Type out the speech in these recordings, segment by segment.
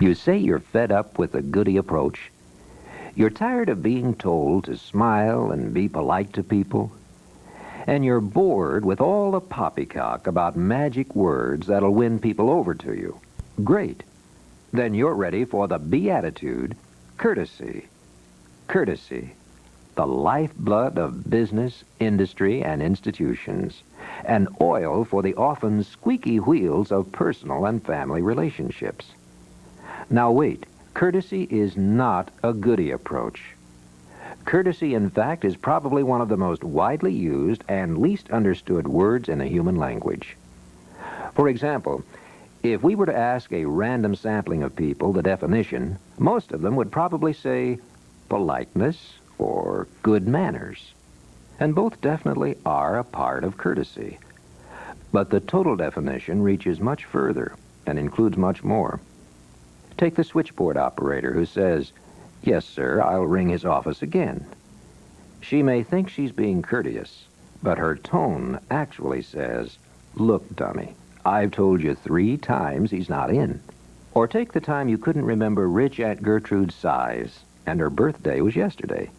You say you're fed up with the goody approach. You're tired of being told to smile and be polite to people. And you're bored with all the poppycock about magic words that'll win people over to you. Great. Then you're ready for the beatitude, courtesy. Courtesy, the lifeblood of business, industry, and institutions, and oil for the often squeaky wheels of personal and family relationships. Now wait, courtesy is not a goody approach. Courtesy, in fact, is probably one of the most widely used and least understood words in the human language. For example, if we were to ask a random sampling of people the definition, most of them would probably say politeness or good manners. And both definitely are a part of courtesy. But the total definition reaches much further and includes much more. Take the switchboard operator who says, "Yes, sir, I'll ring his office again." She may think she's being courteous, but her tone actually says, "Look, dummy, I've told you 3 times he's not in." Or take the time you couldn't remember rich Aunt Gertrude's size, and her birthday was yesterday.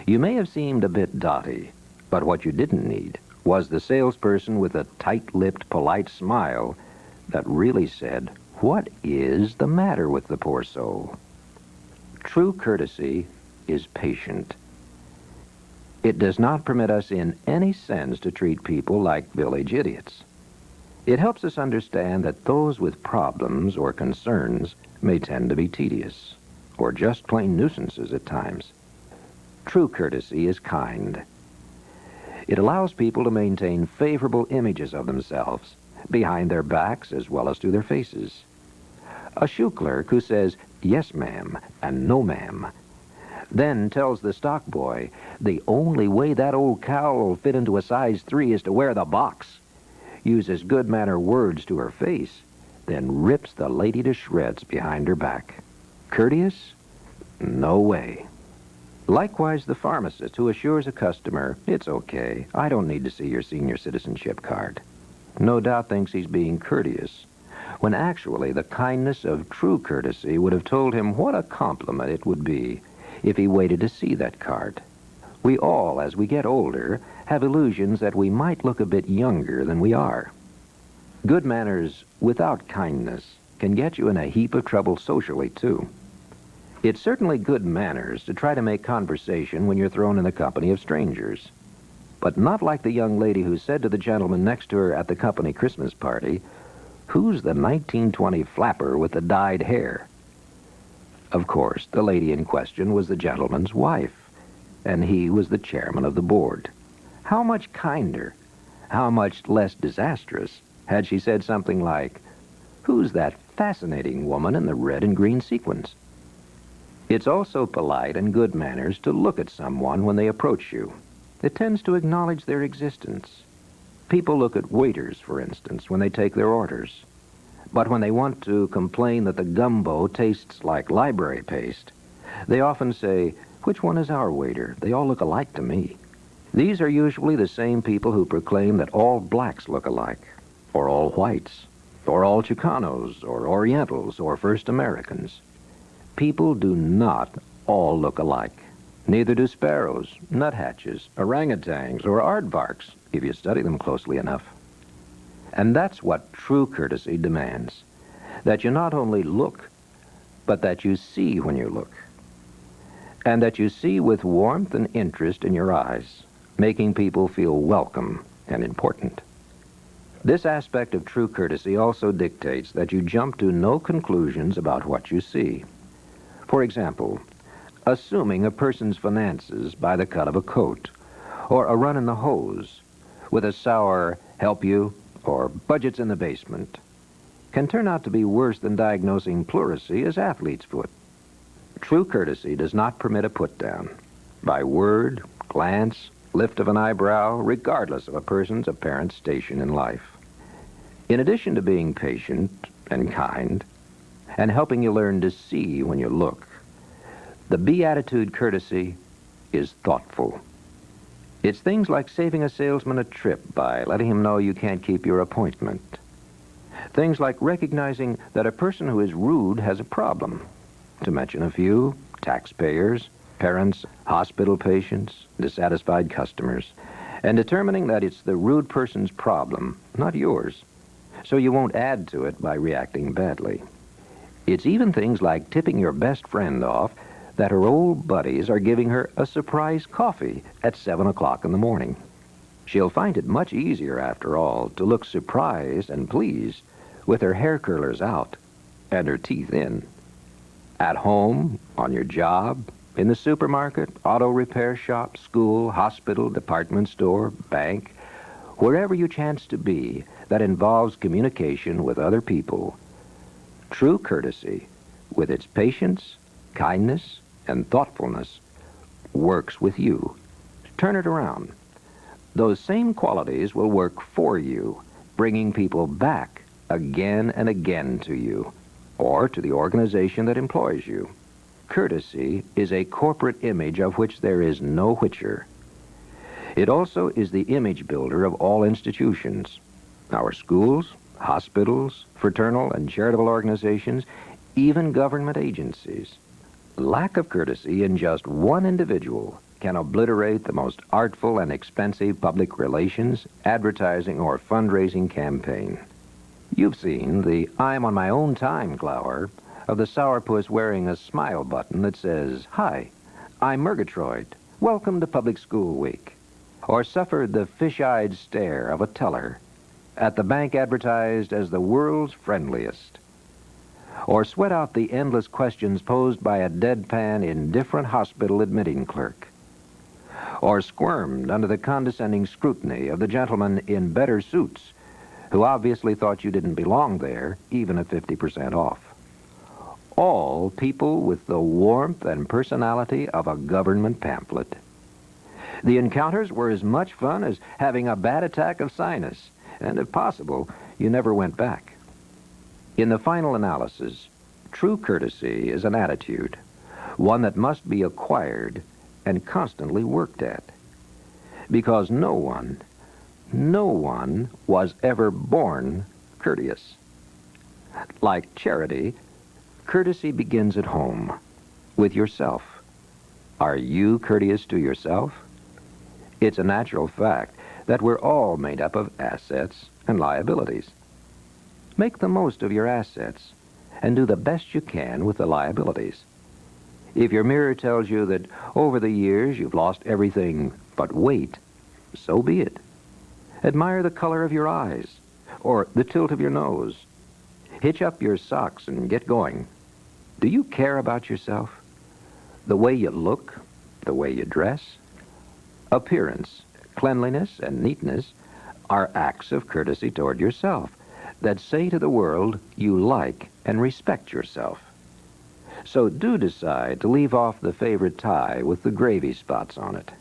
You may have seemed a bit dotty, but what you didn't need was the salesperson with a tight-lipped, polite smile that really said, "What is the matter with the poor soul?" True courtesy is patient. It does not permit us in any sense to treat people like village idiots. It helps us understand that those with problems or concerns may tend to be tedious, or just plain nuisances at times. True courtesy is kind. It allows people to maintain favorable images of themselves, behind their backs as well as to their faces. A shoe clerk who says, "Yes, ma'am," and "No, ma'am," then tells the stock boy, "The only way that old cow will fit into a size 3 is to wear the box," uses good-manner words to her face, then rips the lady to shreds behind her back. Courteous? No way. Likewise, the pharmacist who assures a customer, "It's okay, I don't need to see your senior citizenship card," no doubt thinks he's being courteous, when actually the kindness of true courtesy would have told him what a compliment it would be if he waited to see that card. We all, as we get older, have illusions that we might look a bit younger than we are. Good manners without kindness can get you in a heap of trouble socially, too. It's certainly good manners to try to make conversation when you're thrown in the company of strangers. But not like the young lady who said to the gentleman next to her at the company Christmas party, "Who's the 1920 flapper with the dyed hair?" Of course, the lady in question was the gentleman's wife, and he was the chairman of the board. How much kinder, how much less disastrous had she said something like, "Who's that fascinating woman in the red and green sequins?" It's also polite and good manners to look at someone when they approach you. It tends to acknowledge their existence. People look at waiters, for instance, when they take their orders. But when they want to complain that the gumbo tastes like library paste, they often say, "Which one is our waiter? They all look alike to me." These are usually the same people who proclaim that all blacks look alike, or all whites, or all Chicanos, or Orientals, or First Americans. People do not all look alike. Neither do sparrows, nuthatches, orangutans, or aardvarks, if you study them closely enough. And that's what true courtesy demands, that you not only look, but that you see when you look, and that you see with warmth and interest in your eyes, making people feel welcome and important. This aspect of true courtesy also dictates that you jump to no conclusions about what you see. For example, assuming a person's finances by the cut of a coat, or a run in the hose, with a sour "help you" or "budget's in the basement," can turn out to be worse than diagnosing pleurisy as athlete's foot. True courtesy does not permit a put-down, by word, glance, lift of an eyebrow, regardless of a person's apparent station in life. In addition to being patient and kind, and helping you learn to see when you look, the beatitude courtesy is thoughtful. It's things like saving a salesman a trip by letting him know you can't keep your appointment. Things like recognizing that a person who is rude has a problem. To mention a few: taxpayers, parents, hospital patients, dissatisfied customers. And determining that it's the rude person's problem, not yours, so you won't add to it by reacting badly. It's even things like tipping your best friend off that her old buddies are giving her a surprise coffee at 7 o'clock in the morning. She'll find it much easier, after all, to look surprised and pleased with her hair curlers out and her teeth in. At home, on your job, in the supermarket, auto repair shop, school, hospital, department store, bank, wherever you chance to be that involves communication with other people, true courtesy, with its patience, kindness, and thoughtfulness, works with you. Turn it around. Those same qualities will work for you, bringing people back again and again to you, or to the organization that employs you. Courtesy is a corporate image of which there is no whicher. It also is the image builder of all institutions. Our schools, hospitals, fraternal and charitable organizations, even government agencies. Lack of courtesy in just one individual can obliterate the most artful and expensive public relations, advertising, or fundraising campaign. You've seen the "I'm on my own time" glower of the sourpuss wearing a smile button that says, "Hi, I'm Murgatroyd. Welcome to Public School Week." Or suffered the fish-eyed stare of a teller at the bank advertised as the world's friendliest. Or sweat out the endless questions posed by a deadpan, indifferent hospital admitting clerk. Or squirmed under the condescending scrutiny of the gentleman in better suits who obviously thought you didn't belong there, even at 50% off. All people with the warmth and personality of a government pamphlet. The encounters were as much fun as having a bad attack of sinus, and if possible, you never went back. In the final analysis, true courtesy is an attitude, one that must be acquired and constantly worked at. Because no one was ever born courteous. Like charity, courtesy begins at home, with yourself. Are you courteous to yourself? It's a natural fact that we're all made up of assets and liabilities. Make the most of your assets and do the best you can with the liabilities. If your mirror tells you that over the years you've lost everything but weight, so be it. Admire the color of your eyes or the tilt of your nose. Hitch up your socks and get going. Do you care about yourself? The way you look, the way you dress? Appearance, cleanliness, and neatness are acts of courtesy toward yourself that say to the world you like and respect yourself. So do decide to leave off the favorite tie with the gravy spots on it,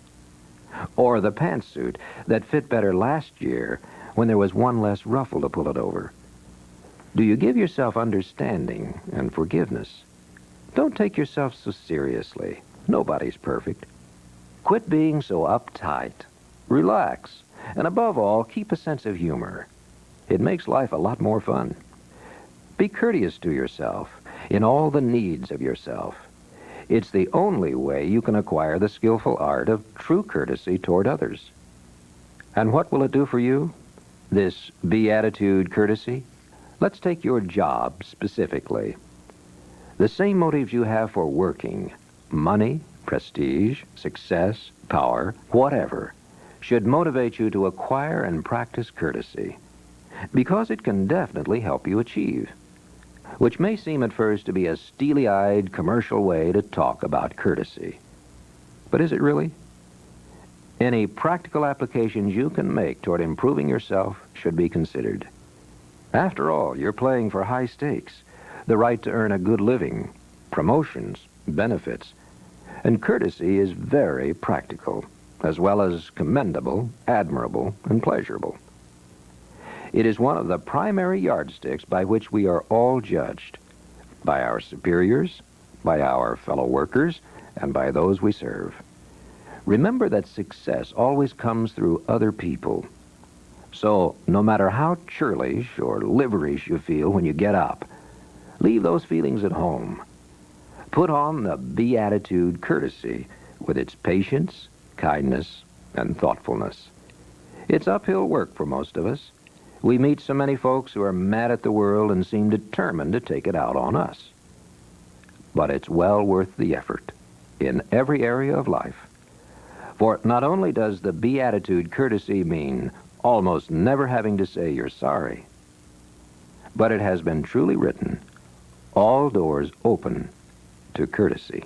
or the pantsuit that fit better last year when there was one less ruffle to pull it over. Do you give yourself understanding and forgiveness? Don't take yourself so seriously. Nobody's perfect. Quit being so uptight. Relax. And above all, keep a sense of humor. It makes life a lot more fun. Be courteous to yourself in all the needs of yourself. It's the only way you can acquire the skillful art of true courtesy toward others. And what will it do for you? This beatitude courtesy? Let's take your job specifically. The same motives you have for working, money, prestige, success, power, whatever, should motivate you to acquire and practice courtesy, because it can definitely help you achieve, which may seem at first to be a steely-eyed commercial way to talk about courtesy. But is it really? Any practical applications you can make toward improving yourself should be considered. After all, you're playing for high stakes, the right to earn a good living, promotions, benefits, and courtesy is very practical, as well as commendable, admirable, and pleasurable. It is one of the primary yardsticks by which we are all judged, by our superiors, by our fellow workers, and by those we serve. Remember that success always comes through other people. So, no matter how churlish or liverish you feel when you get up, leave those feelings at home. Put on the beatitude courtesy with its patience, kindness, and thoughtfulness. It's uphill work for most of us. We meet so many folks who are mad at the world and seem determined to take it out on us. But it's well worth the effort in every area of life. For not only does the beatitude courtesy mean almost never having to say you're sorry, but it has been truly written, all doors open to courtesy.